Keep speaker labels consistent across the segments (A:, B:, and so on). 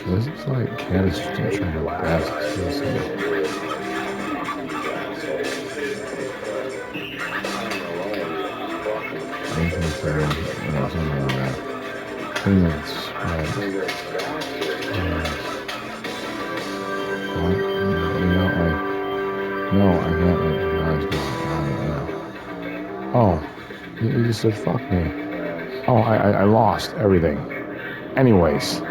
A: This is like Candace trying to grab this. No, I can't. Oh, you just said fuck me. Oh, I lost everything. Anyways.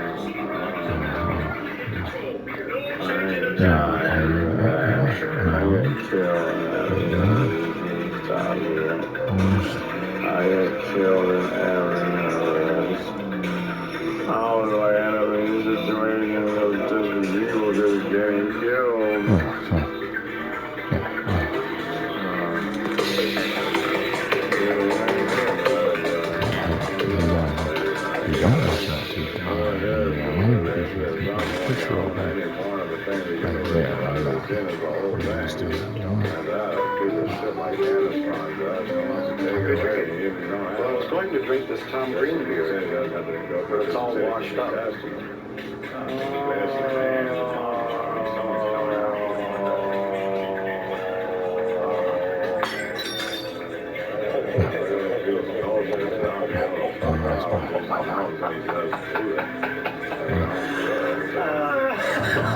B: I get killed in areas. How do I end up in a situation of just people just getting killed?
A: You don't want that to picture of that right there. Just do that.
B: Well, I was going to drink this Tom Green beer, but it's all washed up.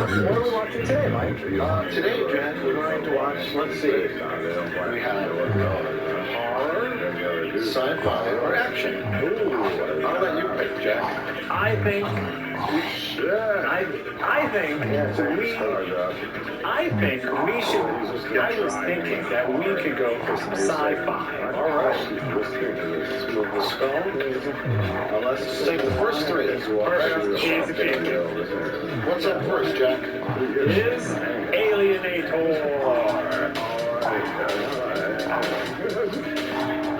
C: What are we watching today, Mike?
B: Today, Jack, we're going to watch, let's see, we have horror, sci-fi, or action. I'll let you pick, Jack.
C: I think we should. I was thinking that we could go for some sci-fi.
B: All right. The skull. Let's take the first three. What's up first, Jack?
C: Is Alienator.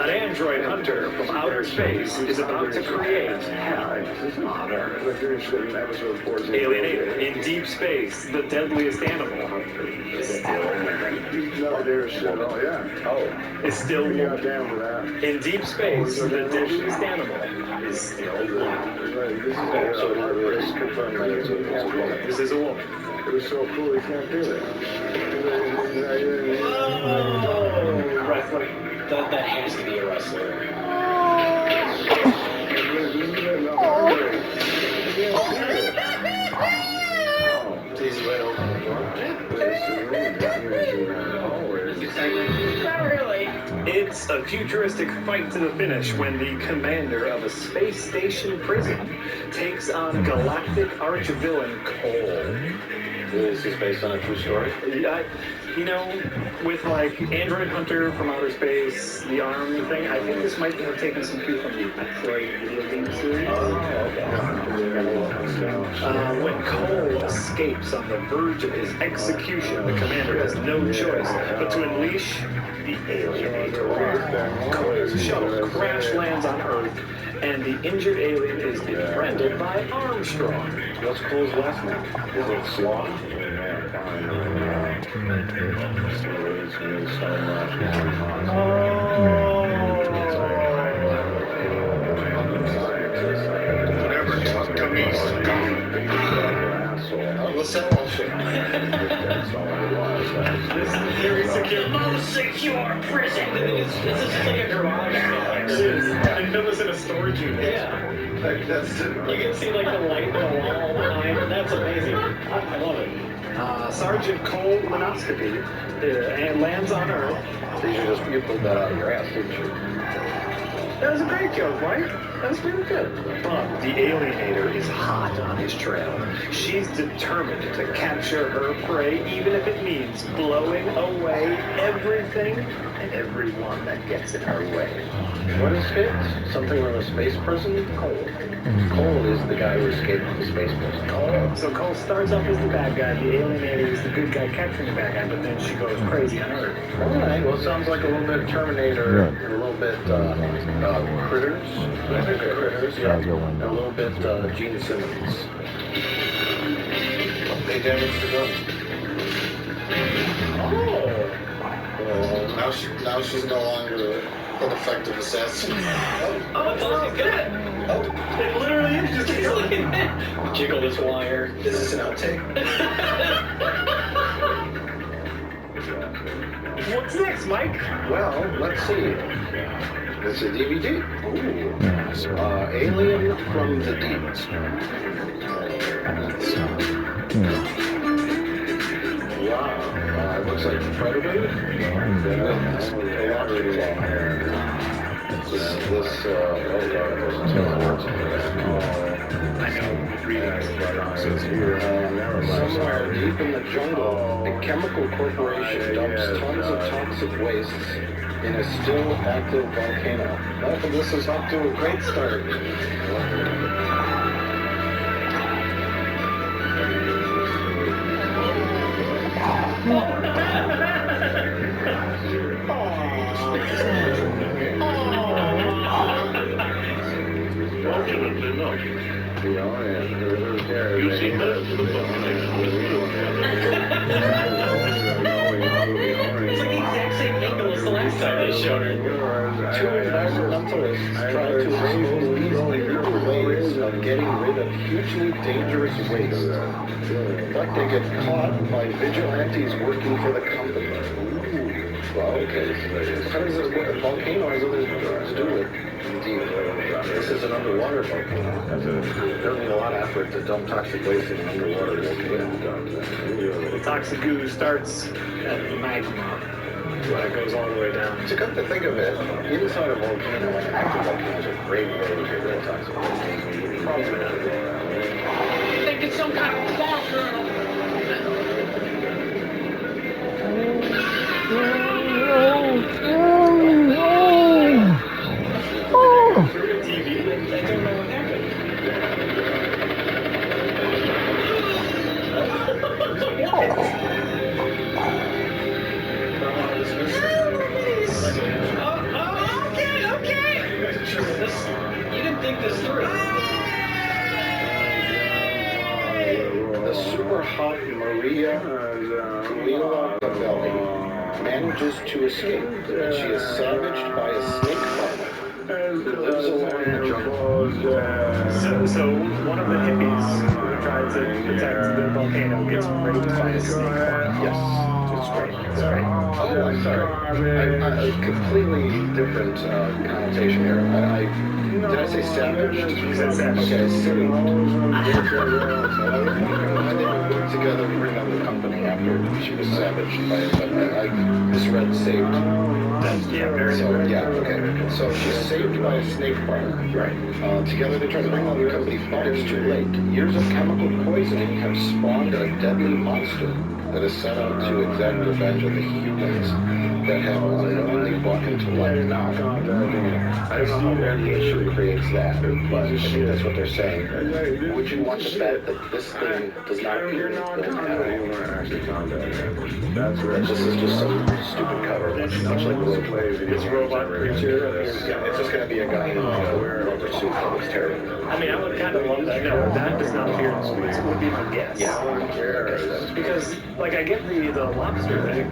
C: An android hunter from outer space is about to create hell on Earth. Alienator in deep space, the deadliest animal is still is still in deep space, the deadliest animal is still This is a woman.
B: It was so cool, you can't do it.
C: Wrestling. That has to be a wrestler. Please wait Not really. It's a futuristic fight to the finish when the commander of a space station prison takes on galactic arch-villain Cole.
B: This is based on a true story?
C: You know, with like Android Hunter from Outer Space, the ARM thing, I think this might have taken some cue from the Metroid video game series. When Cole escapes on the verge of his execution, the commander has no choice but to unleash the Alienator. Cole's shuttle crash lands on Earth, and the injured alien is befriended by Armstrong.
B: What's Cole's last name? Is it Sloth?
D: Never talk to me, scum.
B: What's that bullshit?
C: This is very secure.
D: Most secure prison.
C: This is like a garage. It is. They built this in a storage unit.
D: Yeah.
C: You can see like the light in the wall behind. That's amazing. I love it. Sergeant Cole Minoscopy and lands on Earth.
B: You pulled that out of your ass, didn't you?
C: That was a great joke, Mike. That was really good. Bub, the alienator, is hot on his trail. She's determined to capture her prey, even if it means blowing away everything and everyone that gets in her way.
E: What escaped? Something from a space prison? Cole. Cole is the guy who escaped from the space prison.
C: Cole. So Cole starts off as the bad guy, the alienator is the good guy capturing the bad guy, but then she goes crazy on Earth.
E: All right. Well, it sounds like a little bit Terminator, and a little bit Critters. I think Critters. Yeah. And a little bit Gene Simmons. They damaged the gun.
C: Oh.
E: Now she's no longer an effective assassin.
C: Oh, good.
E: Oh,
C: It literally is just jiggle this wire.
E: is this an outtake?
C: What's next, Mike?
E: Well, let's see. It's a DVD. Ooh. Alien from the Deep. Wow. It looks like Predator.
C: I know, reading
E: Somewhere deep in the jungle, a chemical corporation dumps tons of toxic wastes in a still active volcano. Well, this is off to a great start.
C: It's like the exact same angle as the last time they showed her.
E: Two environmentalists try to expose these illegal ways of getting rid of hugely dangerous waste. But they get caught by vigilantes working for the company. Well, okay. How does a volcano has other to do with deep? This is an underwater volcano. There'll be a lot of effort to dump toxic waste in an underwater volcano.
C: The toxic goo starts at the magma, but it goes all the way down.
E: To come to think of it, inside a volcano, an active volcano is a great way to get rid of toxic waste.
C: Probably not.
D: I think it's some kind of bomb, Colonel.
C: TV, I don't know what happened.
D: Okay.
C: You didn't think this through.
E: The super hot Maria Cavalli manages to escape, and she is savaged by a snake farmer who lives along the jungle.
C: So one of the hippies who tried to protect the volcano gets raped by a snake farmer.
E: Yes,
C: It's great. It's great.
E: Oh, I'm sorry. A completely different connotation here. Did I say savaged?
C: You said savaged.
E: Okay, saved. They worked together to bring down the company after she was savaged by it, but I misread saved.
C: Yeah, very
E: So,
C: good.
E: yeah, okay. So she's saved by a snake farmer.
C: Right.
E: Together they try to bring down the company, but it's too late. Years of chemical poisoning have spawned a deadly monster that is set out to exact revenge on the humans that have unknowingly brought him to life. Now, I don't know how radiation creates that, but I think that's what they're saying. Would you want to bet that this thing does not appear in the film at all? This is just some stupid cover, much like Road Wave.
C: This robot creature.
E: Yeah, it's just going to be a guy in a rubber suit that looks terrible.
C: I mean, I would kind of love that. No, that does not appear in the movies. It would be my guess.
E: Yeah, I guess that's
C: Because, like, I get the lobster thing,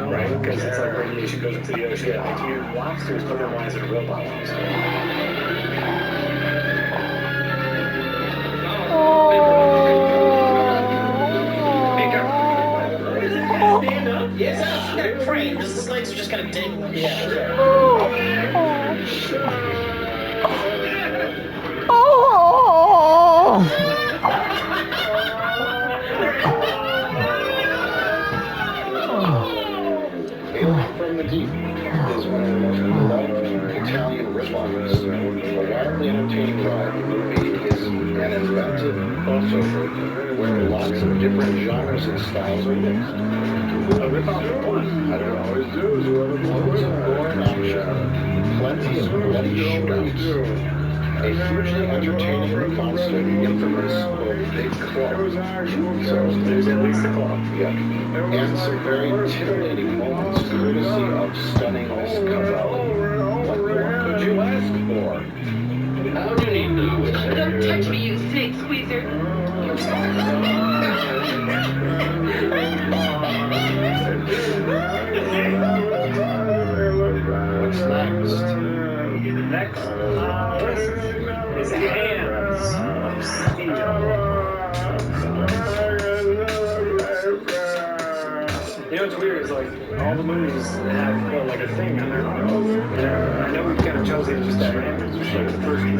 C: right? Because it's like radiation goes into the ocean. Like, you lobsters, but then why is it a robot lobster?
D: Stand up? Yes, I'm not praying. His legs are just kind of dangling.
E: Alien from the Deep is one of the most beloved Italian rip-offs crossover where lots of different genres and styles are mixed.
C: A rip-off of what?
E: I don't know. Loads of gore and action, plenty of bloody shootouts. A hugely entertaining monster, the infamous Big Claw. So
C: There's at least a claw.
E: yeah, and some very titillating moments courtesy of stunning Miss Cavalli. What more could you ask for?
D: How do you need to? Don't touch me, you snake squeezer.
E: What's next?
C: Next on the list is Hands of Steel. You know what's weird is like all the movies have like a thing on their arm. I know we've kind of chosen just that random, like the first three,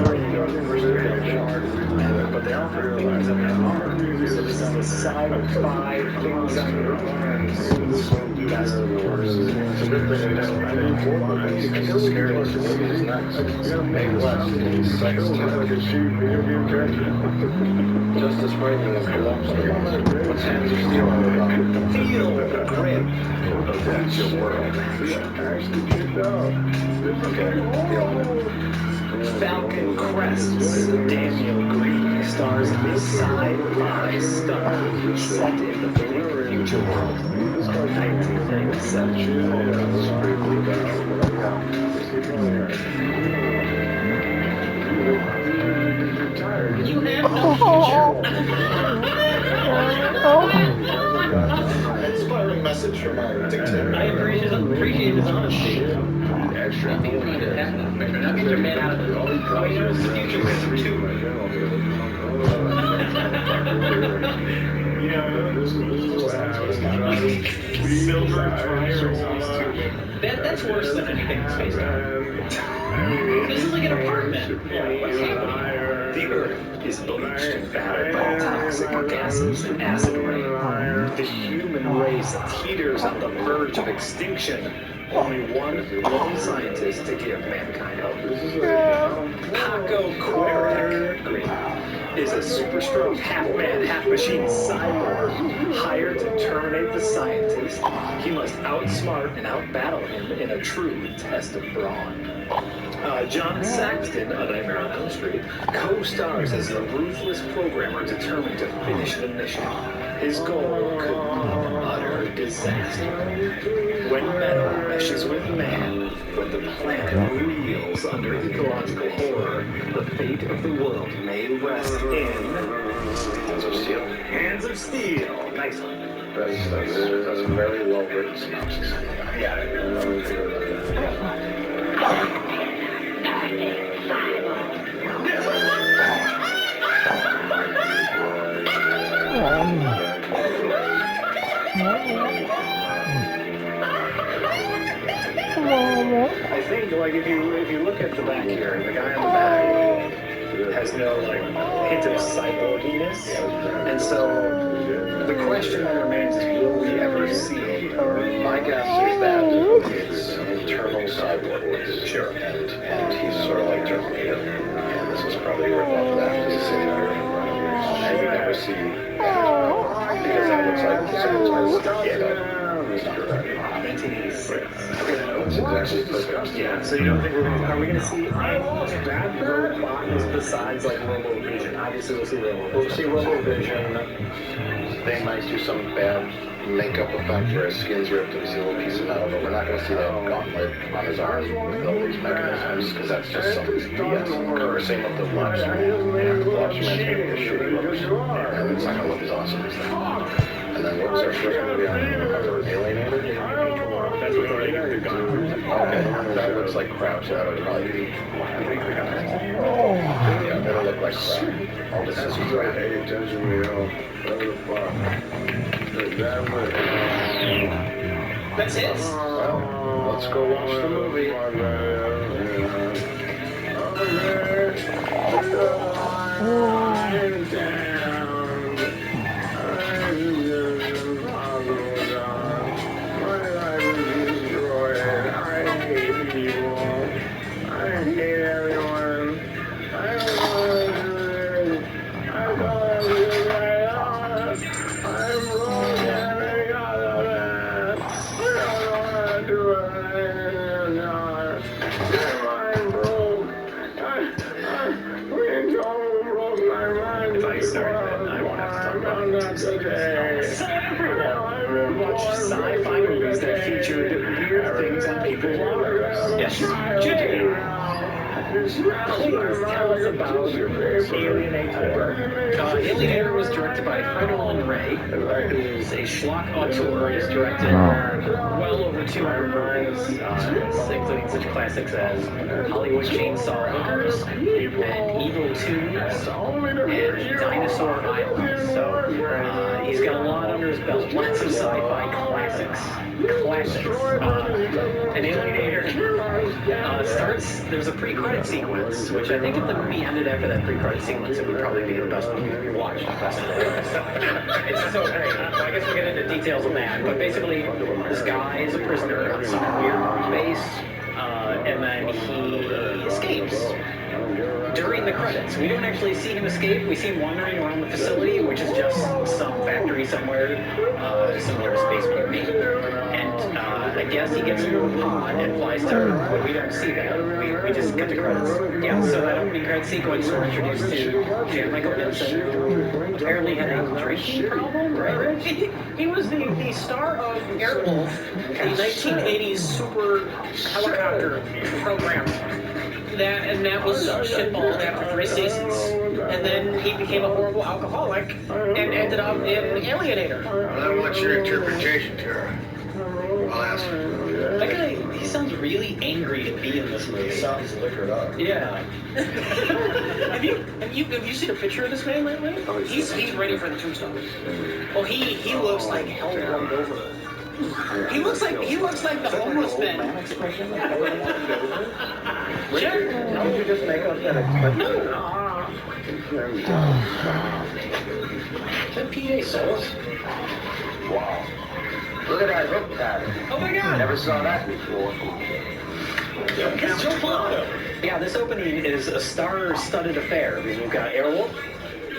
C: but they all have things on their arm. So this is the side of 5 things on your arm. That's the worst.
E: It's a good thing I think because the scariest movie is next. May West in Sex Just as frightening as Collapse the Monster. What's Hands of Steel all about?
C: Feel the grip of your world.
E: Okay, feeling it.
C: Falcon Crests, Daniel Green stars in this sci-fi star set in the bleak future world of 1997.
D: You have no future.
E: Inspiring message from our dictator.
D: I appreciate his honesty. Extra. Now get your man out of the oh, you know, future wisdom too.
C: You know, that's worse than anything in space time.
D: This is like an apartment.
C: What's happening? The Earth is bleached and battered by toxic gases and acid rain. The human race teeters on the verge of extinction. Only one lone scientist to give mankind hope. Paco Queric is a super strong half-man, half-machine cyborg hired to terminate the scientist. He must outsmart and outbattle him in a true test of brawn. John Saxton, A Nightmare on Elm Street, co-stars as the ruthless programmer determined to finish the mission. His goal could mean utter disaster. When metal meshes with man, when the planet reels under ecological horror, the fate of the world may rest in
E: Hands of Steel.
C: Hands of Steel. Nice one.
E: That's a very well written synopsis.
C: I got it. I think, like, if you look at the back here, the guy on the back has no, like, hint of cyborginess, and so the question that remains is, will we ever see?
E: My guess is that it's internal cyborg.
C: Sure.
E: And he's sort of like Terminator. And this is probably a rip-off of that because he's sitting here. And you never see that because that looks like it's not right.
C: 1986.
E: That's exactly perfect.
C: Yeah, so you don't think are we gonna see bad robots besides like Robo-Vision? Obviously we'll see Robo-Vision.
E: We'll see Robo-Vision. They might do some bad makeup effect where his skin's ripped and we see a little piece of metal, but we're not going to see that gauntlet on his arm with all these mechanisms because that's just some BS. Or same with the Lobster Man. Yeah, the Lobster Man's going to be a shitty rubbish. And it's not going to look as awesome as that. And then what was our first movie on cover? Alienator?
C: That's what's already got the gun.
E: Okay, that looks like crap, so that would probably be. Yeah, that'll look like crap. All this is crap.
D: That's it.
E: Well, let's go watch the movie.
C: So everyone watched sci-fi movies that featured weird things on people's arms. Yes. Jay, please tell us about Alienator. Alienator was directed by Fred Olin Ray, who is a schlock auteur. He's directed well over 200 movies, including such classics as Hollywood Chainsaw Hookers, and Evil Tunes, and Dinosaur Island. So he's got a lot under his belt. Lots of sci-fi classics. And Alienator starts, there's a pre-credit sequence, which I think if the movie ended after that pre-credit sequence, it would probably be the best movie we watched. It's so great. Well, I guess we'll get into details on that. But basically, this guy is a prisoner on some weird base, and then he escapes during the credits. We don't actually see him escape. We see him wandering around the facility, which is just some factory somewhere, similar to Space Mutiny. And I guess he gets into a pod and flies to Earth, but we don't see that. We just get the credits. Yeah, so that opening credit sequence, we're introduced to Jan Michael Vincent, who apparently had a drinking problem, right?
F: He was the star of Airwolf, the 1980s super helicopter program. That was shitballed after 3 seasons. And then he became a horrible alcoholic and ended up in Alienator.
E: Well, what's your interpretation, Tara? I'll ask her.
C: That guy, he sounds really angry to be in this movie.
E: He sounds liquored up.
C: Yeah.
F: Have you seen a picture of this man lately? He's ready for the tombstone. Well, he looks like hell rubbed over. He looks like the homeless man.
C: Sure.
E: How would you just make up that expression?
C: No. Is that PJ Souls?
E: Wow. Look at that hook pattern.
C: Oh my god.
E: Never saw that before.
C: It's Joe Pilato. Yeah, this opening is a star-studded affair because we've got Airwolf,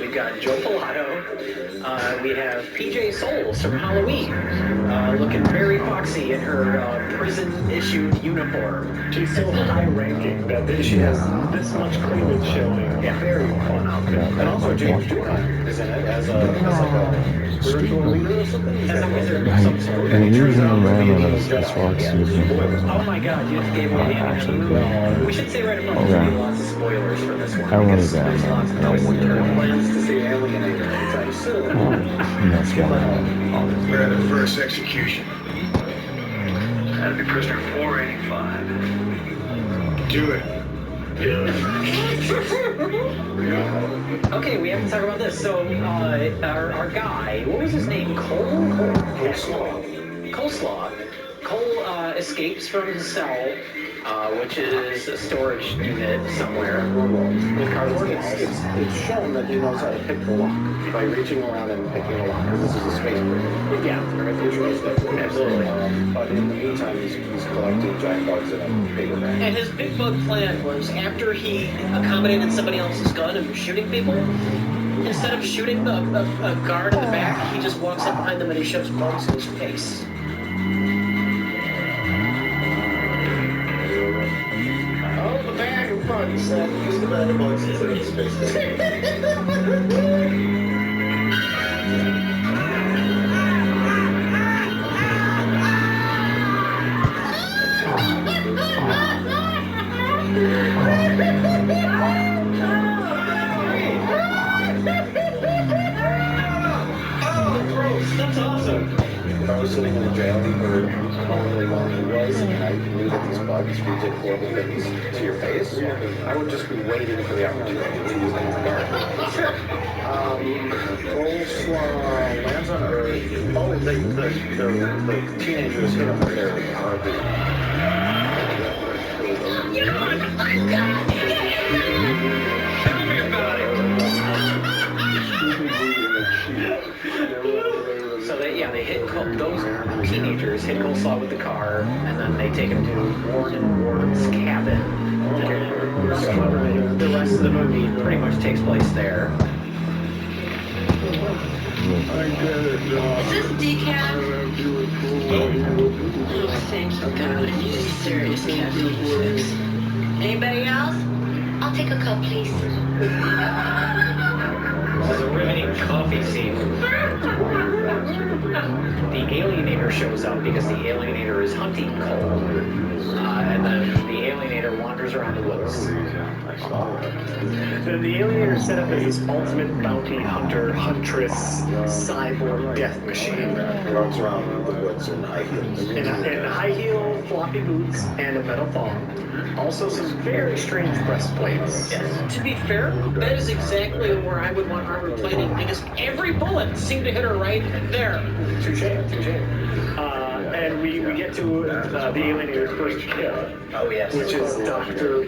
C: we've got Joe Pilato, we have PJ Souls from Halloween, looking very foxy in her prison-issued uniform.
B: She's so high-ranking that she has this much cleavage showing.
C: Yeah, very fun outfit.
E: And also James Doohan is in it as a spiritual leader or something.
C: As a wizard of some sort.
A: And he's an amendment as far as season.
C: Oh my god, you just gave away the end of the movie. We should say right up front, there's going to be lots of spoilers for this one.
A: I wanted
C: because
A: that.
C: there's lots of
A: No,
C: twists and turns.
E: Plans to see Alienator anytime soon.
A: That's why.
E: We're at the first execution. That'll be prisoner 485. Do it.
C: Okay, we have to talk about this. So, our guy, what was his name? Coleslaw. Cole escapes from his cell, which is a storage unit somewhere with cardboard walls.
E: It's shown that he knows how to pick the lock by reaching around and picking the lock, because this is a space prison.
C: Yeah,
E: Very futuristic.
C: absolutely.
E: But in the meantime, he's collecting giant bugs in a paper bag.
F: And his big bug plan was after he accommodated somebody else's gun and was shooting people, instead of shooting a guard in the back, he just walks up behind them and he shoves bugs in his face.
E: Oh, the bag of bugs. Use the bag of bugs instead of the space.
C: That's awesome.
E: If I was sitting in a jail for however long he was, and I knew that these bugs did horrible things to your face, I would just be waiting for the opportunity to use them in the dark. Coleslaw lands on Earth. Oh, the teenagers hit him with their RV.
C: Tell me about it. So they hit those teenagers hit Coleslaw with the car, and then they take him to Warden Ward's cabin. So the rest of the movie pretty much takes place there.
G: Is this decaf? Oh, thank you, God. You're serious, Captain. Anybody else? I'll take a cup, please.
C: There's a riveting coffee scene. the Alienator shows up because the Alienator is hunting Cole. And then the Alienator wanders around the woods. Then the Alienator set up as this ultimate bounty hunter, huntress, cyborg death machine.
E: Runs around the woods in high heels.
C: In high heel, floppy boots, and a metal thong. Also some very strange breastplates.
F: To be fair, that is exactly where I would want armor plating because every bullet seemed to hit her right there.
C: Touche. And we get to the Alienator's first kill.
D: Oh, yes.
C: Which is Dr.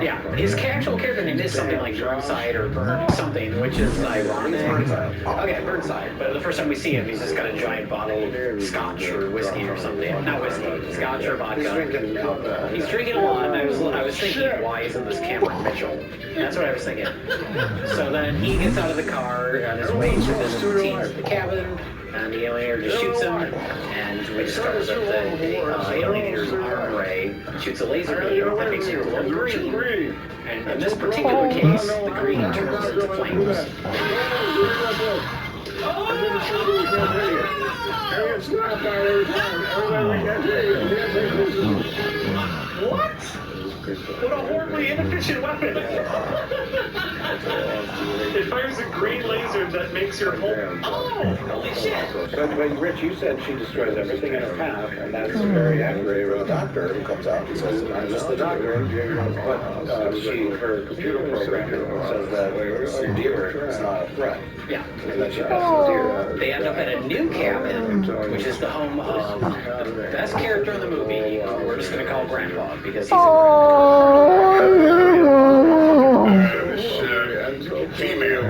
C: Yeah, his actual character name is something like Burnside or Burn something, which is ironic. Okay, Burnside. But the first time we see him, he's just got a giant bottle of scotch or whiskey or something. Not whiskey, scotch or vodka. He's drinking a lot, and I was thinking, why isn't this Cameron Mitchell? That's what I was thinking. So then he gets out of the car on his way to visit the teens in the cabin. And the Alienator just shoots him, and we discover that the Alienator's arm ray shoots a laser beam that makes it glow green. And in this particular case, the green turns into flames. What? What a horribly inefficient weapon! It fires a green laser that makes your whole... Oh! Holy shit!
E: But Rich, you said she destroys everything in her path, and that's very accurate. A doctor who comes out and says, I'm just the doctor. But her computer program says that deer is not a threat.
C: Yeah.
E: And that she passes deer.
C: They end up at a new cabin, which is the home of the best character in the movie. We're just going to call Grandpa, because he's
B: Female.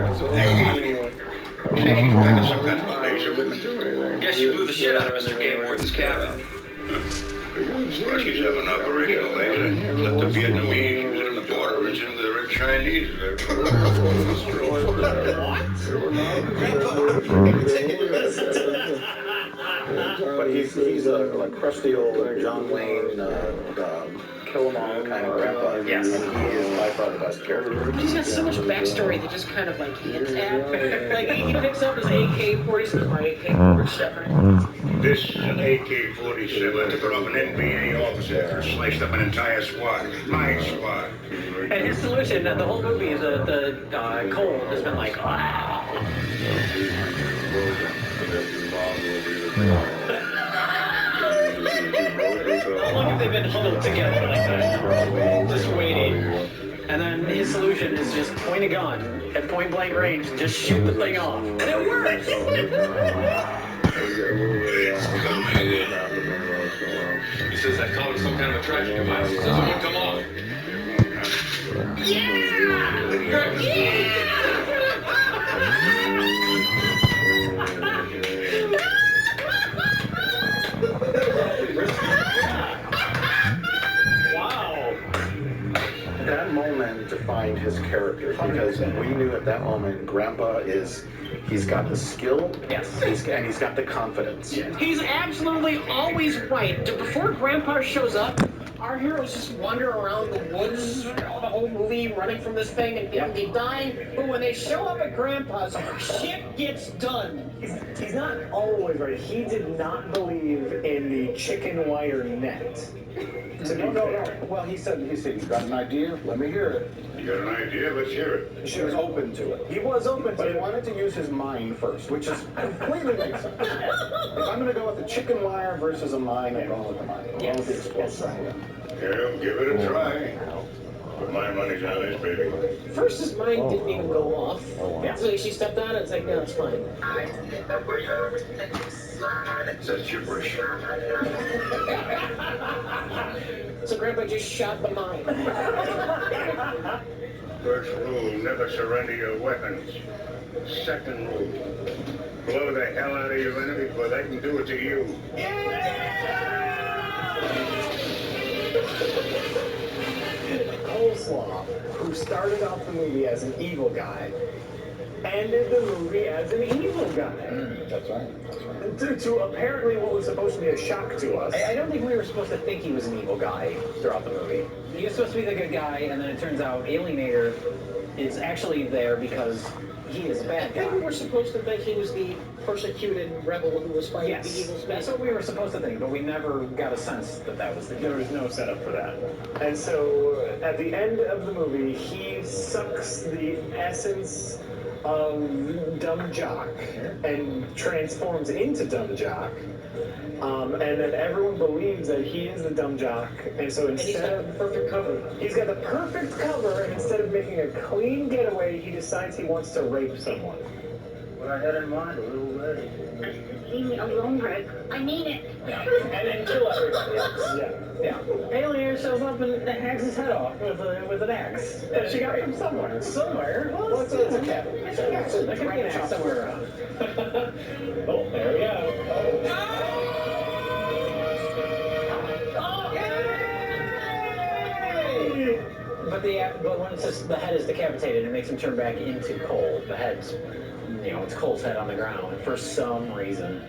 D: Guess you blew the shit out of Mr. Gameworth's cabin.
B: Well, she's have an operational later. Let the Vietnamese use it in the border region of the Red Chinese.
E: But he's a crusty old John Wayne, kill 'em all kind of grandpa.
C: Yes.
E: And he is by far the best character.
F: He's got so much backstory that just kind of like hints at. Like he picks up his AK-47, my AK-47.
B: This is an AK-47 took off an NBA officer, sliced up an entire squad. My squad.
C: And his solution, the whole movie, is that Cole has been like, ah. How long have they been huddled together like that? Just waiting. And then his solution is just point a gun at point blank range, just shoot the thing off. And it works!
D: He says that call is some kind of a tracking device. It doesn't come off.
E: That moment defined his character because we knew at that moment Grandpa he's got the skill,
C: Yes.
E: and he's got the confidence.
F: He's absolutely always right. Before Grandpa shows up, our heroes just wander around the woods the whole movie running from this thing and they die. But when they show up at Grandpa's, shit gets done.
C: He's not always right. He did not believe in the chicken wire net.
E: No. Well, he said, you got an idea? Let me hear it.
B: You got an idea? Let's hear it.
E: She was open to it.
C: He was open
E: But he
C: to it.
E: wanted to use his mind first, which is completely makes sense. If I'm going to go with the chicken wire versus a mine, I'm going with the mine. I'm going with the explosive.
B: Yeah, give it a try. But my money's on this, baby.
F: First, his mind didn't even go off. So she stepped on it. It's like, no, it's fine.
B: That's gibberish.
F: So Grandpa just shot the mine.
B: First rule, never surrender your weapons. Second rule, blow the hell out of your enemy before they can do it to you.
C: Coleslaw, who started off the movie as an evil guy, ended the movie as an evil guy.
E: That's right.
C: To apparently what was supposed to be a shock to us.
H: I don't think we were supposed to think he was an evil guy throughout the movie. He was supposed to be the good guy, and then it turns out Alienator is actually there because he is a bad guy.
F: Maybe we're supposed to think he was the persecuted rebel who was fighting the evil space.
H: That's what we were supposed to think, but we never got a sense that that was the case.
C: There was no setup for that. And so at the end of the movie, he sucks the essence of Dumb Jock and transforms into Dumb Jock. And then everyone believes that he is the Dumb Jock. And so
F: And he's got the perfect cover.
C: he's got the perfect cover, and instead of making a clean getaway, he decides he wants to rape someone.
D: What I had in mind, a little lady.
G: Leave me alone, Greg. I mean it.
H: And kill everybody else.
C: Yeah.
H: Alien shows up and hacks his head off with an axe that she got from somewhere. Somewhere? Well, it's a cat. It's a crane axe somewhere around.
C: Oh, there we go.
H: But when it's just the head is decapitated, it makes him turn back into Cole. The head's, it's Cole's head on the ground for some reason.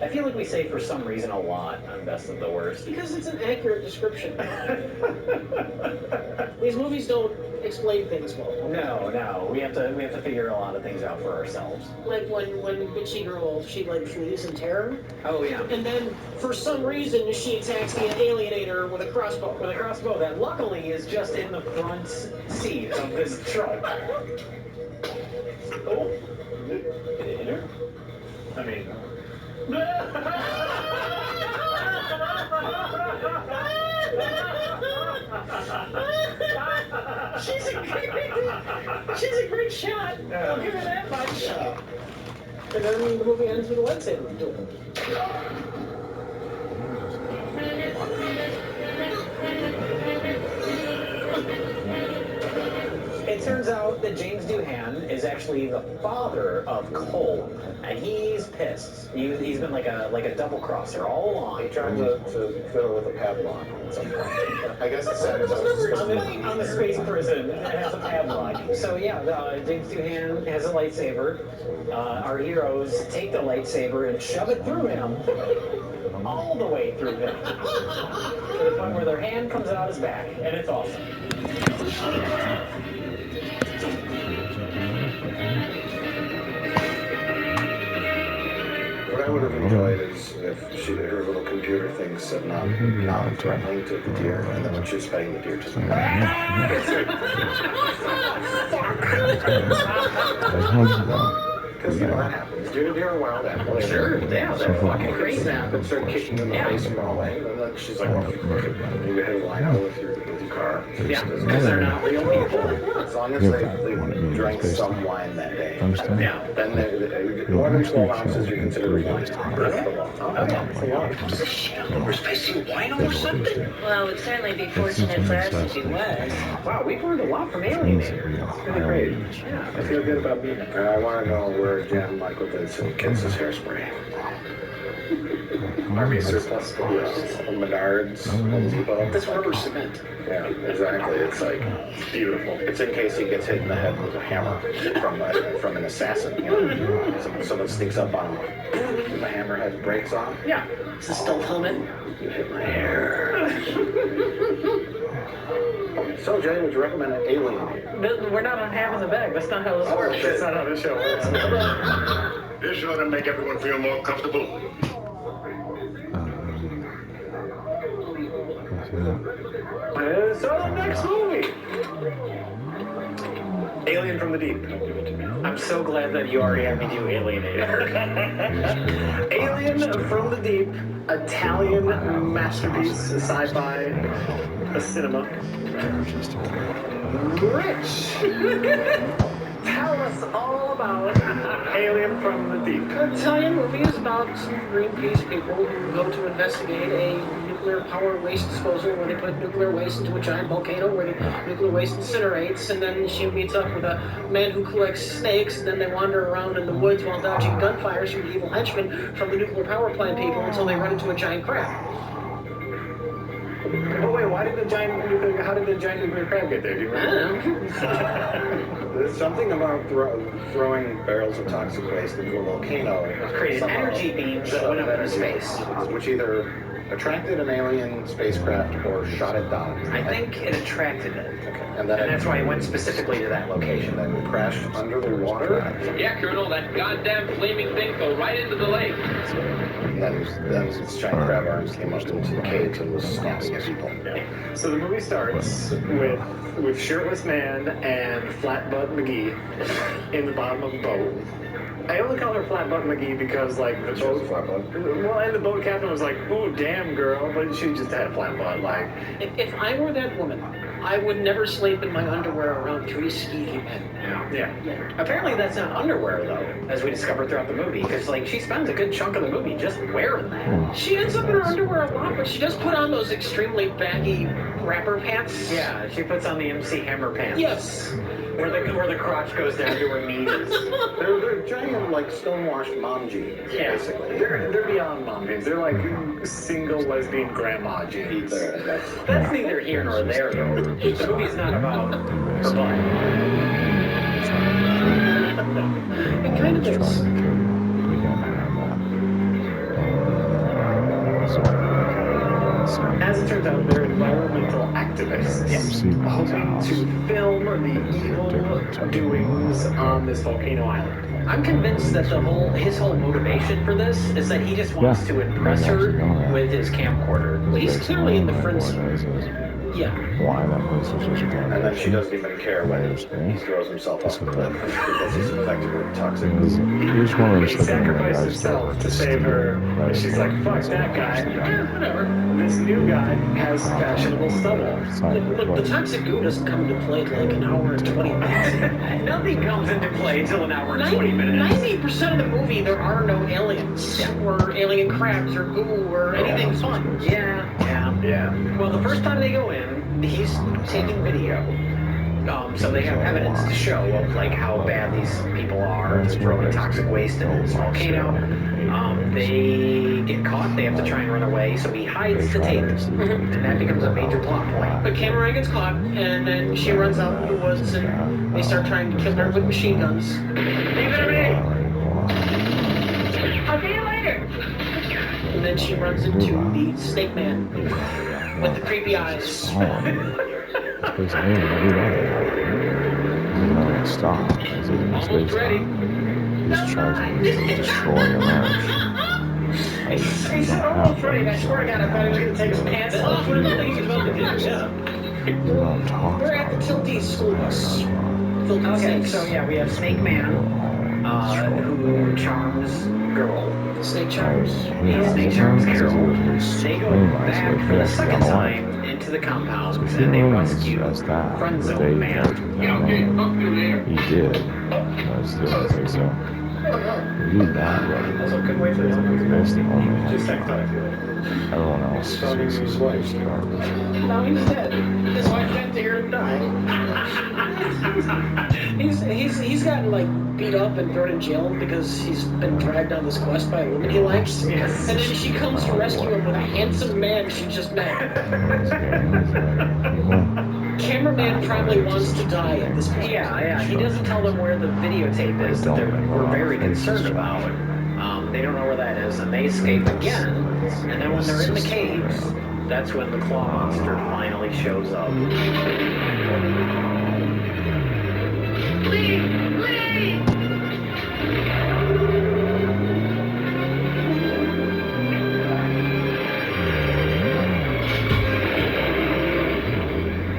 H: I feel like we say for some reason a lot on Best of the Worst.
F: Because it's an accurate description. These movies don't explain things well.
H: No, we have to figure a lot of things out for ourselves.
F: Like when Bitchy Girl, she like flees in terror.
H: Oh yeah.
F: And then for some reason she attacks the alienator with a crossbow.
H: With a crossbow that luckily is just in the front seat of this truck.
C: Oh, did it hit her? I mean...
F: She's a great shot. I'll give her that much. And then the movie ends with a lightsaber duel.
H: It turns out that James Doohan is actually the father of Cole, and he's pissed. He's been like a double crosser all along.
E: He tried to fiddle with a padlock at some point. I guess it's
H: on the space prison, it has a padlock. So yeah, James Doohan has a lightsaber. Our heroes take the lightsaber and shove it through him, all the way through him, to the point where their hand comes out his back, and it's awesome.
E: What I would have enjoyed is if her little computer thing said not threatening to the deer, and then when she was fighting the deer, just because you know what happens. Deer are wild animals.
H: Sure, yeah, they're fucking crazy.
E: Snap and start kicking you in the face and run away. And then she's like, well, you hit a line out with your car.
H: Yeah, because they're not real people.
E: As long as they drank some wine that day.
A: Understand?
H: Yeah.
E: Then more than 12 ounces you consider wine.
G: Does she have spicy wine or something? Well, it would certainly be fortunate for us if she was.
H: Wow, we've learned a lot from Alienator. It's really great. Yeah, I feel good about being here.
E: I want to know where Jan Michael Vincent gets his hairspray. Army surplus stores, Menards, Home Depot.
H: That's rubber cement.
E: Yeah, exactly. It's like beautiful. It's in case he gets hit in the head with a hammer from an assassin. Someone sneaks up on him, and the hammerhead breaks off.
H: Yeah. It's a stealth helmet.
E: You hit my hair. So, Jay, would you recommend an Alien?
H: We're not on half in the bag. That's not how this works.
E: That's not how this show works.
B: This ought to make everyone feel more comfortable.
C: So the next movie. Alien from the Deep.
H: I'm so glad that you already had me do Alienator.
C: Alien from the Deep, Italian masterpiece, sci-fi, cinema. Rich, tell us all about Alien from the Deep.
F: The Italian movie is about some Greenpeace people who go to investigate a nuclear power waste disposal where they put nuclear waste into a giant volcano where the nuclear waste incinerates, and then she meets up with a man who collects snakes, and then they wander around in the woods while dodging gunfires from the evil henchmen from the nuclear power plant people until they run into a giant crab.
C: Oh wait, how did the giant nuclear crab get there? Do you remember?
E: There's something about throwing barrels of toxic waste into a volcano.
H: Created energy beams that went up into space.
E: Which either attracted an alien spacecraft or shot it down?
H: I think it attracted it.
E: Okay.
H: And that's why it went specifically to that location.
E: Then it crashed under the water.
D: Yeah, Colonel, that goddamn flaming thing fell right into the lake.
E: And then its giant crab arms came up into the cage and was snapping at people.
C: So the movie starts with shirtless man and flat butt McGee in the bottom of a boat. I only call her Flat Butt McGee because, like, the boat... Well, and the boat captain was like, ooh, damn, girl, but she just had a flat butt, like...
F: If I were that woman, I would never sleep in my underwear around 3 skeevy men.
C: Yeah.
H: Apparently that's not underwear, though, as we discovered throughout the movie, because, like, she spends a good chunk of the movie just wearing that.
F: She ends up in her underwear a lot, but she does put on those extremely baggy wrapper pants.
H: Yeah, she puts on the MC Hammer pants.
F: Yes.
H: Where the crotch goes down to her knees.
E: They're giant, like, stonewashed mom jeans, basically.
C: They're beyond mom jeans. They're like single lesbian grandma jeans.
H: That's neither here nor there, though. The movie's not about her butt.
F: It kind of is.
C: As it turns out, they're environmental activists hoping to film the evil doings on this volcano island.
H: I'm convinced that his whole motivation for this is that he just wants to impress her with his camcorder.
F: Well, he's clearly in the frenzy. Yeah.
A: Why that place is just
E: And then she doesn't even care when he throws himself off the cliff because he's infected with toxic
A: He was one of those
C: He sacrificed himself to save her, and she's like, fuck that guy. Whatever. This new guy has fashionable stubble.
F: Look, the toxic goo doesn't come into play till like an hour and 20 minutes.
H: Nothing comes into play till an hour and 20 minutes.
F: 90% of the movie, there are no aliens, or alien crabs, or goo, or anything fun.
H: Yeah. Well, the first time they go in, he's taking video. So they have evidence to show of like how bad these people are throwing toxic waste in this volcano. They get caught, they have to try and run away, so he hides the tape. And that becomes a major plot point.
F: But Cameron gets caught, and then she runs out in the woods, and they start trying to kill her with machine guns.
D: Leave it to me!
F: I'll see you later! And then she runs into the snake man with the creepy eyes.
A: Stop.
D: Almost ready.
A: He's trying to destroy your marriage.
F: He said almost ready, and I swear to God, I thought he was going to take his pants off. What did he was about to do? We're at the Tilty school bus.
H: Okay, so yeah, we have Snake Man, who charms girl.
F: Snake charms.
H: Snake charms girl. They go back for the second time into the compound, and they rescue Friend Zone Man.
D: Yeah, okay, fuck you there.
A: He did. That's the other thing, so. He did that, but
C: Also, couldn't wait for this movie to
A: that's the only
C: Just next time.
A: everyone else is garbage.
F: No, he's dead. His wife got to hear him die. He's gotten like beat up and thrown in jail because he's been dragged on this quest by a woman he likes.
C: Yes.
F: And then she comes to rescue him with a handsome man she just met. Cameraman probably wants to die at this point.
H: Yeah, he doesn't tell them where the videotape is that we're very concerned about. They don't know where that is, and they escape again. And then when they're in the cave, that's when the claw monster finally shows up.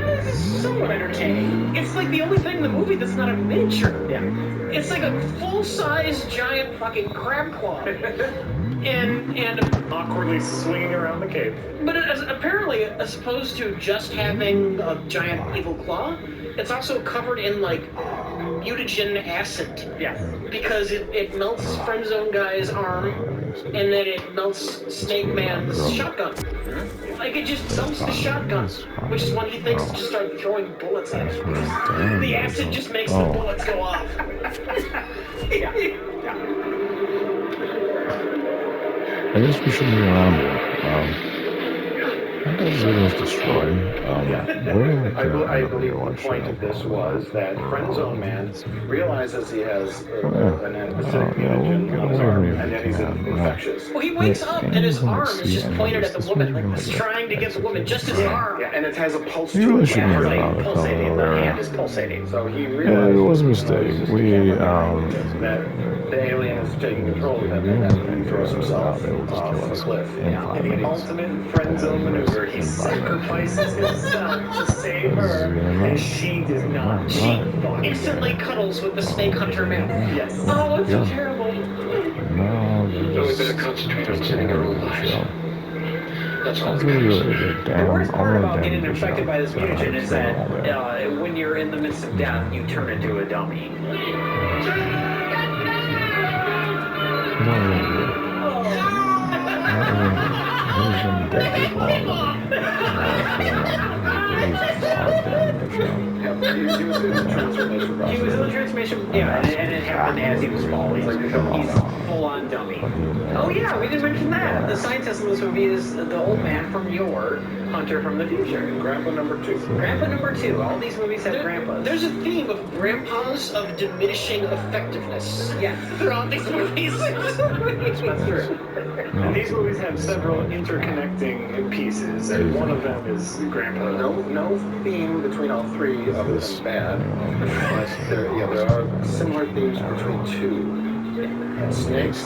F: This is somewhat entertaining. It's like the only thing in the movie that's not a miniature.
H: Yeah.
F: It's like a full-size giant fucking crab claw. And
C: Awkwardly swinging around the cave.
F: but apparently, as opposed to just having a giant evil claw, it's also covered in like mutagen acid.
H: Yeah.
F: Because it melts Friend Zone guy's arm, and then it melts Snake Man's shotgun. Like it just melts the shotgun, which is when he thinks to just start throwing bullets at it. The acid just makes the bullets go off.
H: Yeah.
A: I guess we should move around more. As it was destroyed. Where
E: I believe the point of this was that Friend Zone Man realizes he has an acidic mutagen on his arm, and then he's infectious.
F: Well, he wakes up and his arm is just pointed at the woman, like he's trying to get the woman, just his arm.
E: Yeah, and it has a pulse
A: You
E: to
A: really
E: it.
A: shouldn't have gone to
F: Pulsating,
A: the
F: the hand is pulsating.
E: So he
A: Yeah,
E: realizes
A: it was a mistake. We,
E: that the alien is taking control of him, and then he throws himself off a cliff.
F: Yeah.
H: In the ultimate friend zone maneuver, he sacrifices himself to save her, and she does not.
F: She instantly cuddles with the snake hunter man.
H: Yes.
F: Oh, it's so terrible.
A: no,
D: So we better concentrate on saving our own lives. That's all
A: That's
D: that
A: really,
D: matters.
A: really good.
F: The
A: Damn,
F: worst part
A: I'm
F: about
A: gonna
F: getting
A: damn
F: infected by this
A: the show.
F: mutagen is
A: Explain
F: that
A: all that.
F: when you're in the midst of death, you turn into a dummy.
A: No, he's been dead people already. He's hard damn the show.
E: He was in the transformation process.
F: He was in the transformation, yeah, and it happened as he was falling. He's full on dummy. Oh yeah, we didn't mention that. The scientist in this movie is the old man from Your Hunter from the Future.
E: Grandpa number 2.
F: Grandpa number 2. All these movies have grandpas. There's a theme of grandpas of diminishing effectiveness. Yeah, throughout these movies.
H: That's true. And these movies have several interconnecting pieces, and one of them is Grandpa.
E: No theme between all three other than bad, but there are similar themes between 2. Snakes,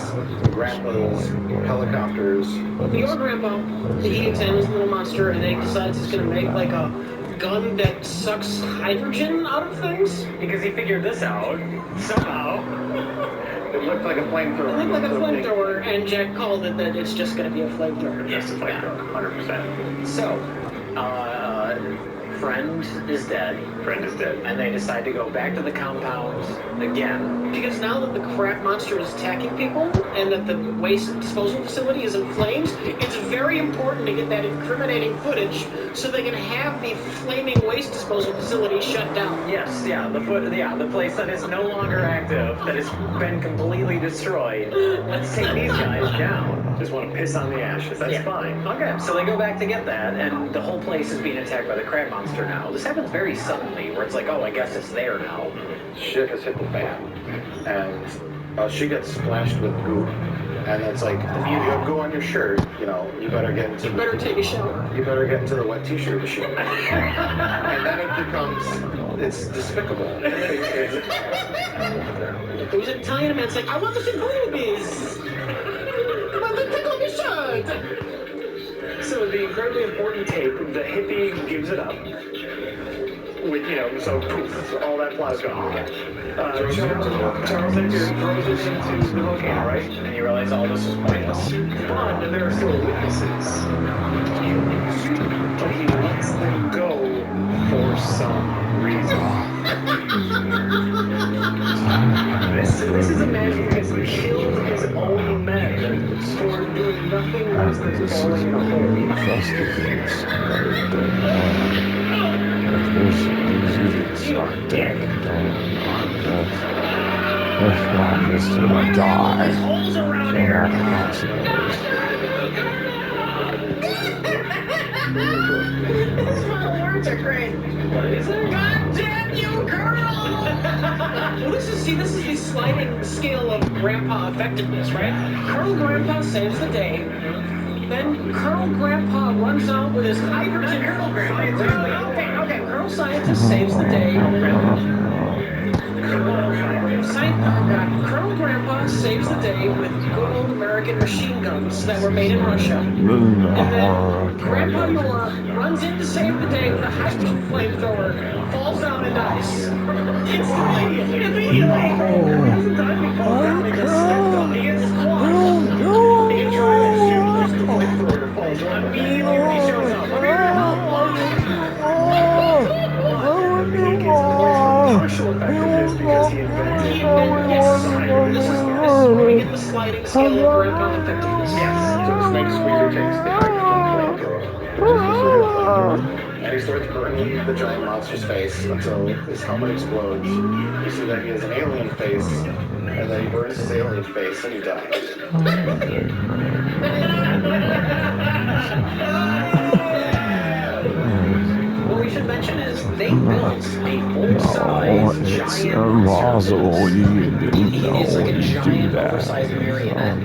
E: grandpas, helicopters.
F: Your grandpa, he examines the little monster and then he decides he's gonna make like a gun that sucks hydrogen out of things. Because he figured this out somehow.
E: It looked like a flamethrower.
F: It looked like a flamethrower, and Jack called it that it's just gonna be a flamethrower.
H: Yes, a flamethrower, 100%.
F: So, friend is dead.
H: Friend is dead.
F: And they decide to go back to the compound again. Because now that the crap monster is attacking people and that the waste disposal facility is in flames, it's very important to get that incriminating footage so they can have the flaming waste disposal facility shut down. Yes, yeah, the place that is no longer active, that has been completely destroyed. Let's take these guys down.
H: Just want to piss on the ashes. That's fine.
F: Okay, so they go back to get that, and the whole place is being attacked by the crab monster now. This happens very suddenly, where it's like, oh, I guess it's there now.
E: Shit has hit the fan, and she gets splashed with goo. And it's like, you have goo on your shirt, you better get into
F: You better take a shower.
E: You better get into the wet t-shirt machine. And then it becomes, it's despicable.
F: It was Italian man, it's like, I want to see boobies! I want to tickle my shirt!
H: So the incredibly important tape, the hippie gives it up. With, so poof, all that plot is gone. Charles Xavier throws it into the volcano, right?
F: And you realize all this is pointless.
H: But there are still witnesses. But he lets them go for some reason. This is a man who has killed his own men for doing nothing less than falling in a hole.
A: These idiots are dead. I'm just gonna die.
F: Holes around here! These final words are great. What is it? God damn you, Colonel! Well, this is the sliding scale of Grandpa effectiveness, right? Colonel Grandpa saves the day. Then Colonel Grandpa runs out with his hydrogen. Colonel Grandpa. Okay. Colonel Scientist saves the day. Colonel Grandpa saves the day with good old American machine guns that were made in Russia. And then Grandpa Noor runs in to save the day with a hydrogen flamethrower, falls down and dies. Instantly. Immediately. He doesn't die, he falls down, he gets stepped on, he gets caught. He can try and shoot the flamethrower to fall down. Immediately when he shows up. He gets points for partial effectiveness because he invented it. Yes, this is where we get the sliding scale of Grandpa effectiveness. Yes.
E: So the snake squeezer takes the hydrogen flamethrower, and he starts burning the giant monster's face until his helmet explodes. You see that he has an alien face, and then he burns his alien face and he dies.
F: is a
A: No,
F: full-size
A: it's
F: giant
A: impossible.
F: octopus.
A: You didn't
F: He
A: know
F: is like a
A: you do
F: giant,
A: that.
F: oversized marionette.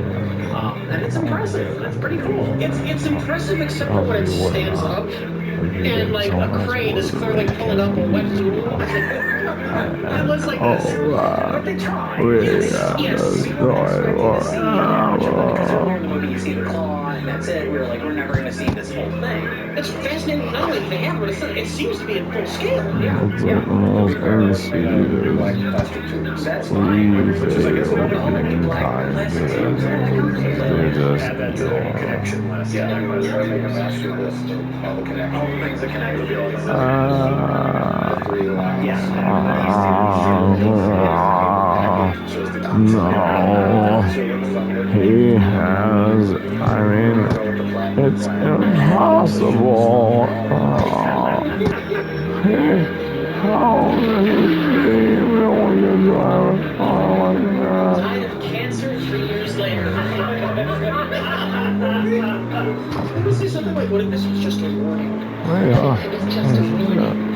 F: And it's impressive. That's pretty cool. It's impressive except for when it stands up and like a crane is clearly pulling up a wet noodle. It looks like this. But they try. Yes. We weren't expecting to see actually, because earlier in the movie you see the claw and that's it. We were like, we're never going to see this whole thing. It's fascinating. Not only do they have it, but it seems to be in full scale.
A: It's like the most insidious,
F: That's fine. Which is, I guess, another
A: looking kind of they're just
C: Add that to the connection list.
E: Yeah, I'm going to make a master list of all the connections.
F: All the things that connect with the
E: The three lines.
A: no, he has, I mean, it's impossible. How many million dollars? Oh my God.
F: Died of cancer 3 years later. Let me say something like, what if this was just a warning?
A: Yeah.
F: It was just a warning.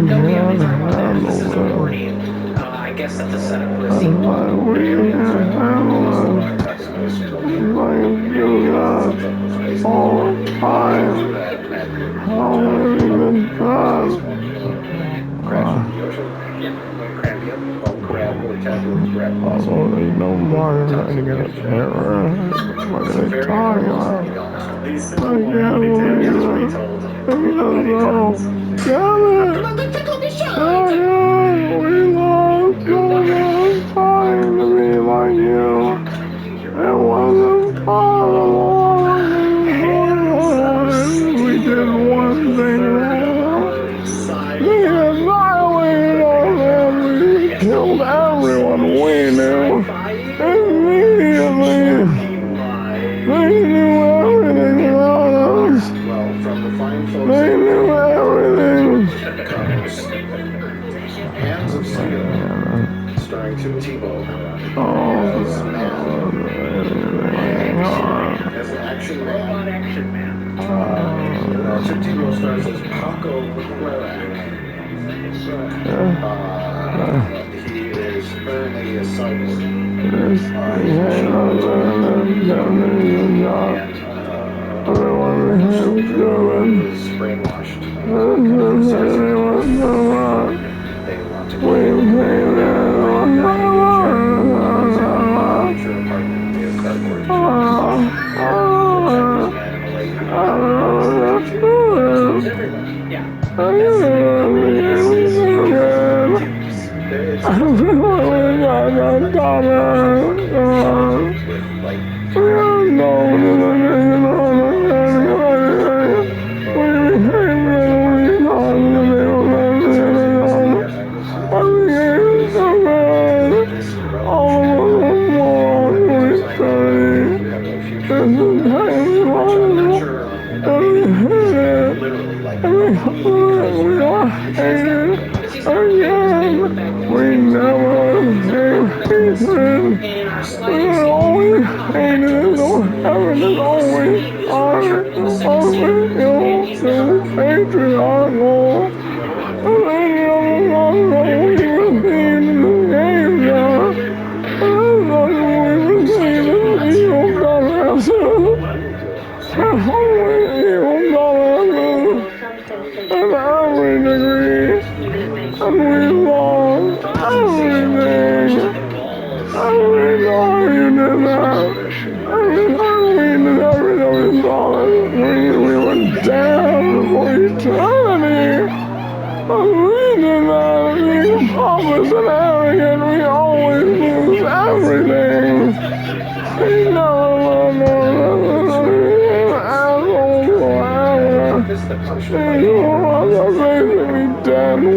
F: No, yeah, it's not. This is a warning. I guess that's a setup for a sequel.
A: All the time. How many times?
E: Crash in the ocean. Crab, yep. Oh, crab, more tackle, crab.
A: Oh, there's no more trying to get a camera. What are they talking about?
C: These
A: I can't believe it. Damn it! We lost so much time to be like you. It wasn't possible. We did one thing wrong. We annihilated all them. We killed everyone we knew. Immediately. They knew everything about us.
E: Well, from the fine folks.
A: They knew everything.
E: Hands of Steel, starring Tim Tebow as Action Man. Tim Tebow stars as Paco Rabanne. He is apparently a cyborg.
A: Everyone
E: is brainwashed. They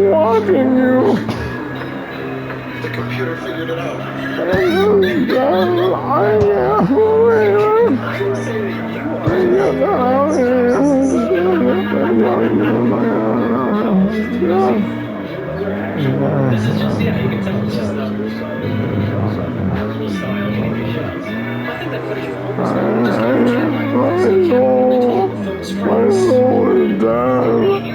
E: want to The computer figured it out.
A: My soul is dead.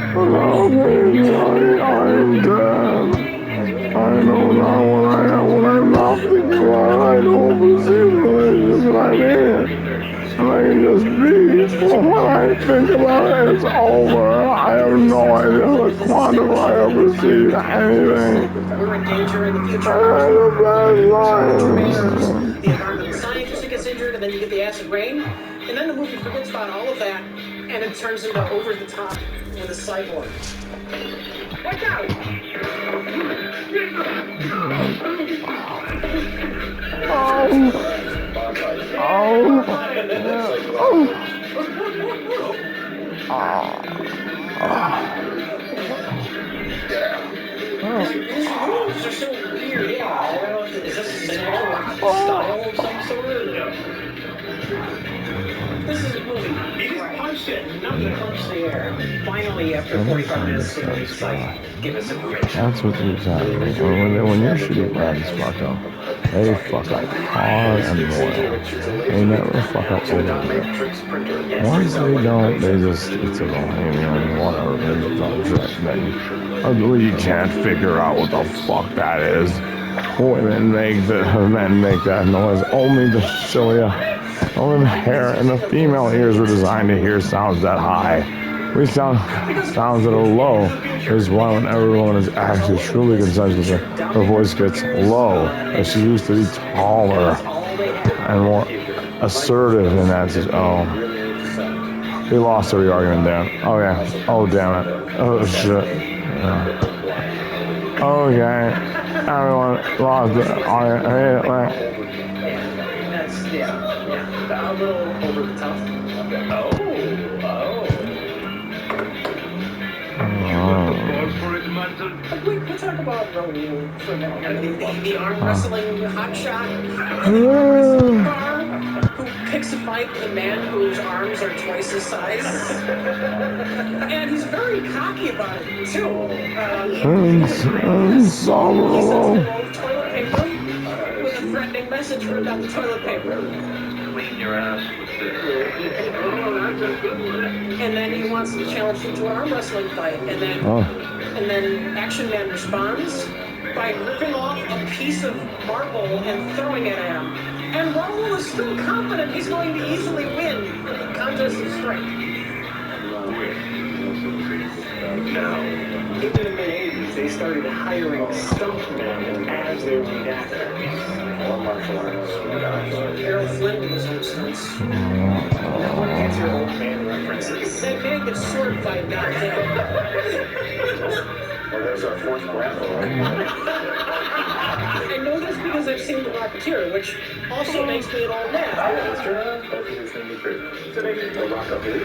A: And I can just be, when I think about it, it's over. I have no idea how to quantify or perceive anything.
F: We're in danger in the future.
A: I had a bad
F: Commander, the environmental scientist who gets injured, and then you get the acid rain. And then the movie forgets about all of that, and it turns into over the top with a cyborg. Watch out! His moves are so weird, yeah. I don't know, is this an actual style of some sort? This is a movie. He just punched it. Nothing punched the air. Finally, after 45 minutes, it's like, give us information.
A: That's what exactly. When your shitty friends fuck up, they fuck up hard and loyal. They never fuck up over there. Once they don't, they just, it's a whatever, they just don't check thing. You can't figure out what the fuck that is. Men make that noise. Only the cilia, only the hair and the female ears were designed to hear sounds that high. We sounds that are low is why when every woman is actually truly consensual, her voice gets low, as she used to be taller and more assertive in that. Oh, we lost every argument there. Oh yeah. Oh damn it. Oh shit. Yeah. Okay. Everyone lost the argument.
F: A little over the top. We'll talk about Rodeo for a minute. The arm wrestling hotshot who picks a fight with a man whose arms are twice his size. And he's very cocky about it, too. He's holding a roll of toilet paper with a threatening message written on the toilet paper.
D: Clean your ass with this.
F: And then he wants to challenge him to an arm wrestling fight. And then Action Man responds by ripping off a piece of marble and throwing it at him. And Raul is still confident he's going to easily win the contest of strength.
C: Now, in the mid-80s, they started hiring stuntmen as their lead actors. Or martial arts.
F: Errol Flynn did his own stunts.
C: Now, what gets your old man references?
F: That man gets sword fight downtown.
E: Well, there's our fourth grapple.
F: I know this because I've seen The Rocketeer, which also makes me an old man.
E: That's true. Both of these things are true. So maybe the Rocketeer.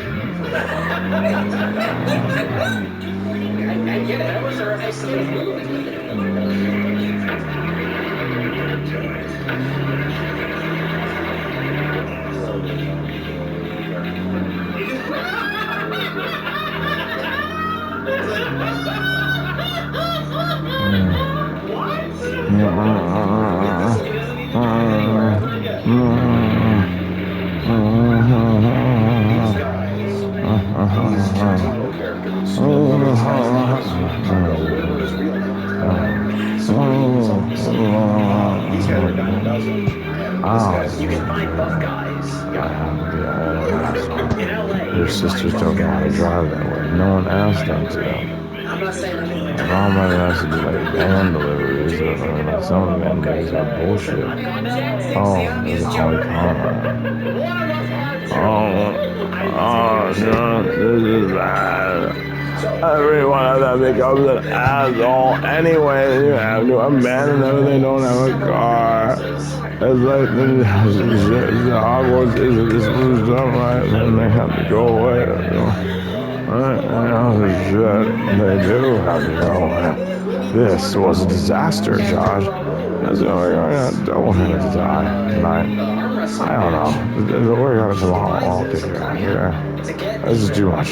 F: I get it. That was a reference to the movie.
H: You can find buff guys.
A: Your sisters don't know how to drive that way. No one asked them to.
F: I'm not saying anything.
A: Mom might have to do like van deliveries or like some of them days are bullshit. Oh, there's a Holly Conrad. Oh, no, this is bad. Everyone of them becomes an asshole anyway. You have to abandon them if they don't have a car. It's like the Hogwarts isn't this was done right, then they have to go away. You know, shit, they do have to go away. This was a disaster, Josh. That's the only I don't want to die tonight. I don't know. We're going tomorrow. I'll get here. This is too much.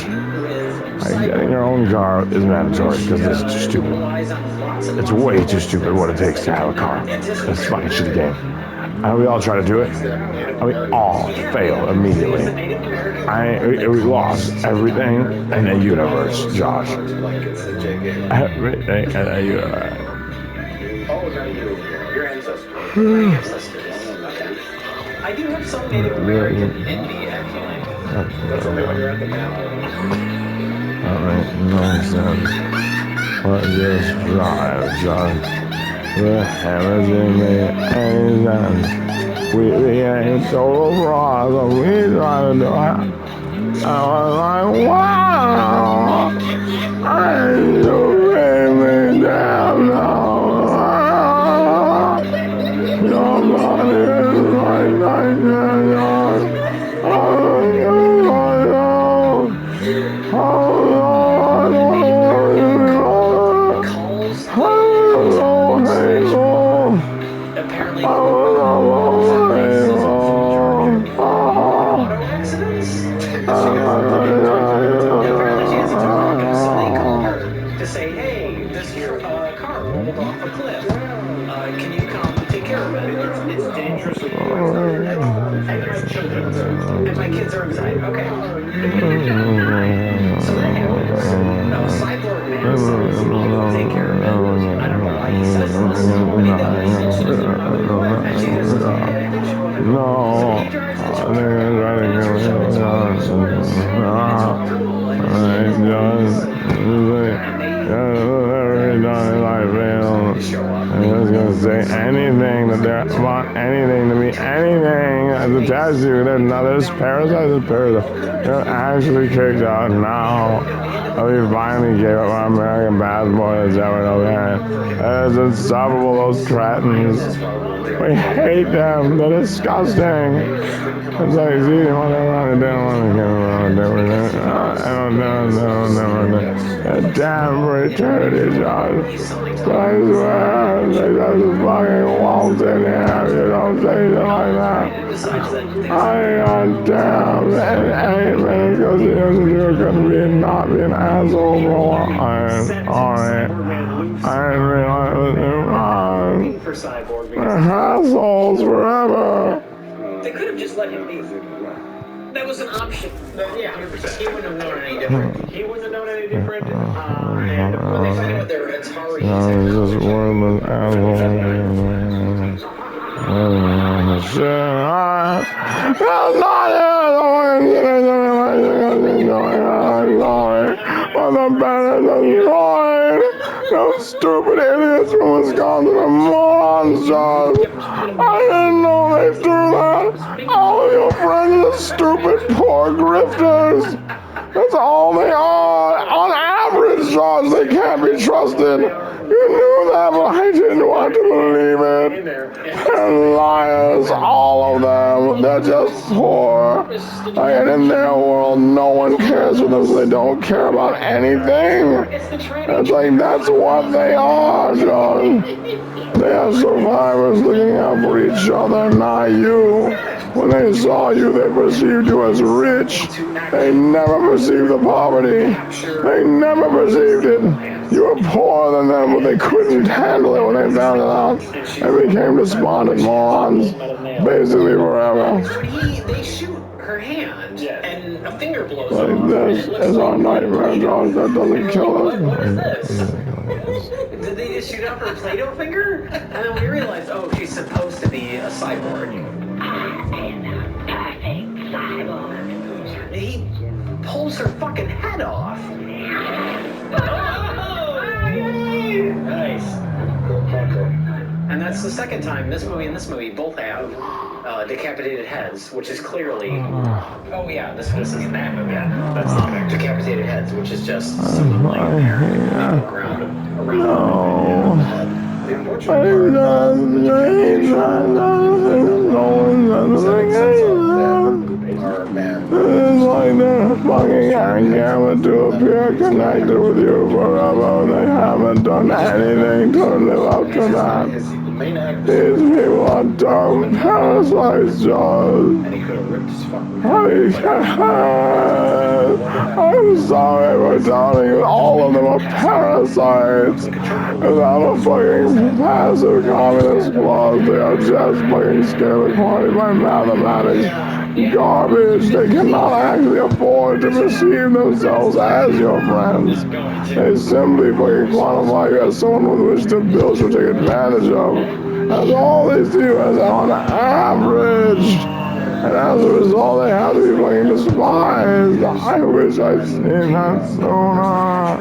A: Getting your own car is mandatory because this is too stupid. It's way too stupid what it takes to have a car. It's a fucking shitty game. And we all try to do it. And we all fail immediately. We lost everything in the universe, Josh. Everything in the universe.
E: Oh, no, your ancestors.
F: I
H: I do have some Native American envy, actually.
E: That's only when you're at the bathroom.
A: Alright, nonsense. What just drive, John? The hammers in me, and we ain't total frauds, and we try to do it. I was like, wow! And you bring me down now. Nobody is like that.
H: Apparently, auto accidents. Apparently, she has a dog, so they call her to say, "Hey, this car rolled off a cliff. Can you come take care of it? It's dangerous with and my children and my kids are inside." Okay. So that happens. Cyborg man says, "I'll take care of it." I don't know why he says this. Maybe that makes sense. And she goes, "Yeah, bitch."
A: No.
H: So he drives the truck.
A: I'm just gonna say anything that they want anything to be anything that's attached to you. There's another parasite. They're actually kicked out now. We finally gave up our American passport. It's ever okay. It's insufferable, those cretins. We hate them. They're disgusting. It's like, see, what they want to do, damn for eternity, John. But I swear, they just fucking waltz in here. You don't say shit like that. I got damn. And 8 minutes goes to you're gonna be not be an asshole for a while. Alright. I didn't realize it was wrong. We're assholes forever.
H: They could have just let him be. That was an option. Yeah, 100%. He wouldn't have known any different. He wouldn't have known any different. And when they find out their Atari,
A: I was just worthless asshole. But the band is destroyed. Those stupid idiots from Wisconsin are morons, John. I didn't know they do that. All of your friends are stupid, poor grifters. That's all they are. On average, John, they can't be trusted. You knew that, but I didn't want to believe it. They're liars, all of them. They're just poor. And in their world, no one cares for them, so they don't care about anything. It's like, that's what they are, John. They are survivors looking out for each other, not you. When they saw you, they perceived you as rich. They never perceived the poverty. They never perceived it. You were poorer than them, but they couldn't handle it when they found it out. They became despondent morons, basically forever.
H: they shoot her hand, and a finger blows off.
A: Like this is our nightmare, John. That doesn't kill us.
H: What is this? Did they just shoot out her Play-Doh finger? And then we realized, oh, she's supposed to be a cyborg. He pulls her fucking head off. Nice. And that's the second time this movie and this movie both have decapitated heads, which is clearly. Oh yeah, this isn't that movie. Yeah, that's decapitated heads, which is just some ground around.
A: No. It's like they're fucking gamma to appear connected with you forever. They haven't done anything to live up to that. These people are dumb parasites, John. I'm sorry for telling you, all of them are parasites. Without a fucking passive communist clause, they are just fucking scared quantity by mathematics. Garbage. They cannot actually afford to perceive themselves as your friends. They simply fucking qualify you as someone with which to build or take advantage of. That's all they see you as on average. And as a result, they have to be fucking despised. I wish I'd seen that sooner.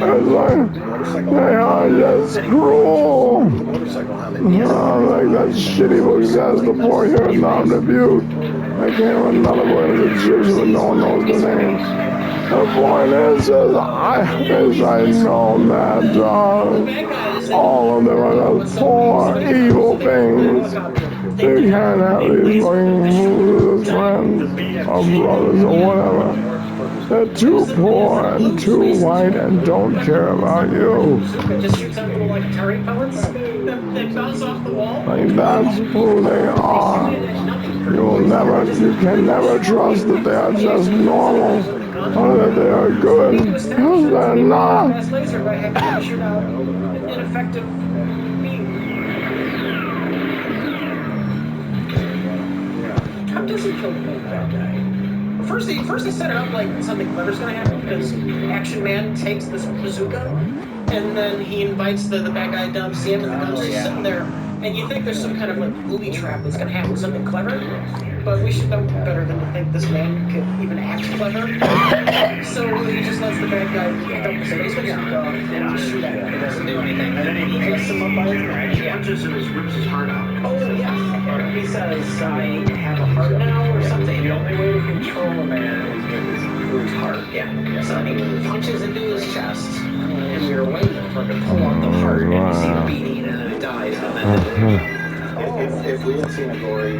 A: It's like, they are just cruel. Like that shitty book says, the poor here is not rebuked. I came with another book in the description, but no one knows the name. The point is, I wish I known that, John. All of them are just poor, evil things. You can't have these fucking moves as friends or brothers or whatever. They're too poor and too white and don't care about you.
F: Just shoots out little like target pellets that bounce off the wall.
A: Like that's who they are. You can never trust that they are just normal or that they are good, because they're not.
F: Fast laser by having them shoot out an ineffective beam. How does he kill the bad guy? First he set it up like something clever's gonna happen because Action Man takes this bazooka and then he invites the bad guy down to see him and the gun's just sitting there and you think there's some kind of like booby trap that's gonna happen, something clever, but we should know better than to think this man could even act clever. So he just lets the bad guy pick up his bazooka and just shoot at him. It doesn't do anything. And then he picks him up by his neck. He punches him and rips his heart out. Oh yeah. He says, I have a heart now or something.
H: The only way to control a man is through his heart.
F: Yeah. So he punches into his chest, and we were waiting for him to pull out the heart, and you see the beating, and then it dies, and then
E: If we had seen a gory...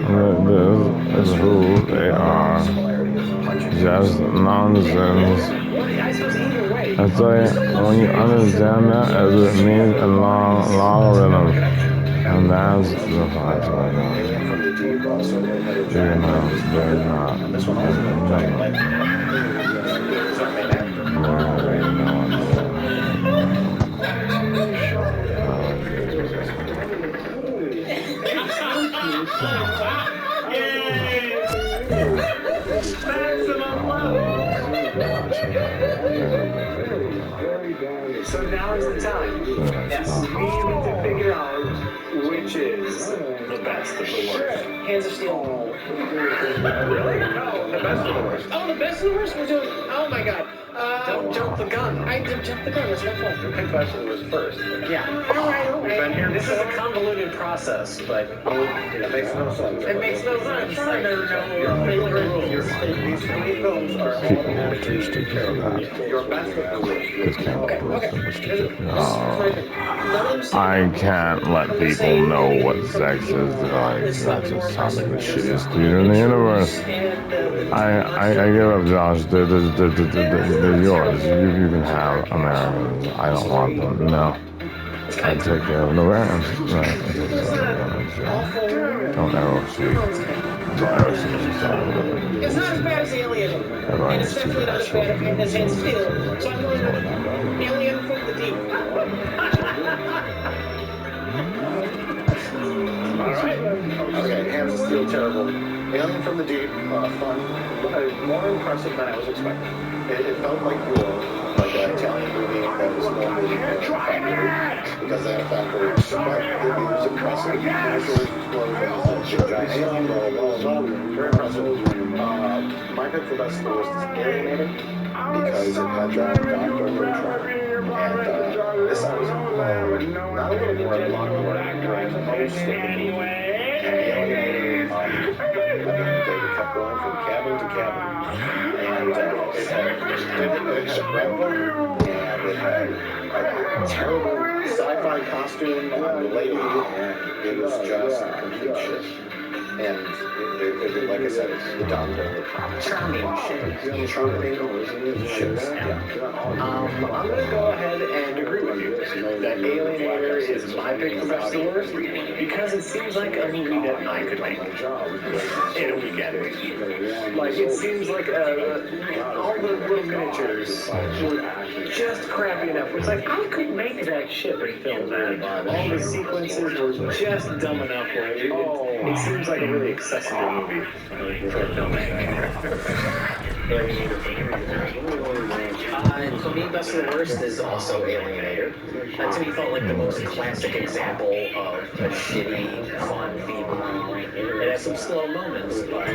A: This is who they are. Just nonsense. It's like, when you understand that, as it means a logarithm. And that's the fact right now. Even though they're not.
H: So now is the time. Yes. We need to figure out which is the best of the worst.
F: Hands of Steel.
H: Really? No, the best of the worst.
F: Oh, the best of the worst? We're doing... Oh, my God.
H: Don't jump the gun.
F: I did jump the gun. That's my fault.
H: You picked best of the worst first.
F: Yeah. All right.
H: This is a convoluted process, but it makes no sense.
F: It makes no sense. I never know.
H: These three films are automatically your best of the worst.
A: I can't let people know what sex is. Like, that just sounds like the shittiest theater in the universe. I give up, Josh. They're yours. You can have Americans. I don't want them. No. I take care of the Americans. Right. I take care of the Americans. Don't ever see.
F: It's not as bad as Alien. And it's definitely not as bad as Hands of Steel. So I'm going with Alien from the Deep.
E: Okay, Hands of Steel, terrible. Alien from the Deep, fun. More impressive than I was expecting. It felt like war, like an Italian movie that was normally factory, because they had a factory. But it was impressive. Dinosaurs, explosions, giant alien, blah, blah, blah. Very impressive. My pick for best of the worst is Alienator, because it had John Doctor and this I was not a little more, a lot more during most of the movie. And Alienator, they kept going from cabin to cabin. And it had Rambo, and it had a terrible sci-fi costume on the lady, and it was just complete shit. And it, like I said, it's the doctor.
H: Charming shit.
E: Charming shit. Yeah.
H: I'm going to go ahead and agree with you that Alienator is my pick for best of the worst because it seems like a movie that I could make in a weekend. Like, it seems like all the little miniatures were just crappy enough. It's like, I could make that shit and film that. All the sequences were just dumb enough where it seems like a really accessible movie for a filmmaker. For me, best of the worst is also Alienator. That to me felt like the most classic example of a shitty, fun theme. It has some slow moments, but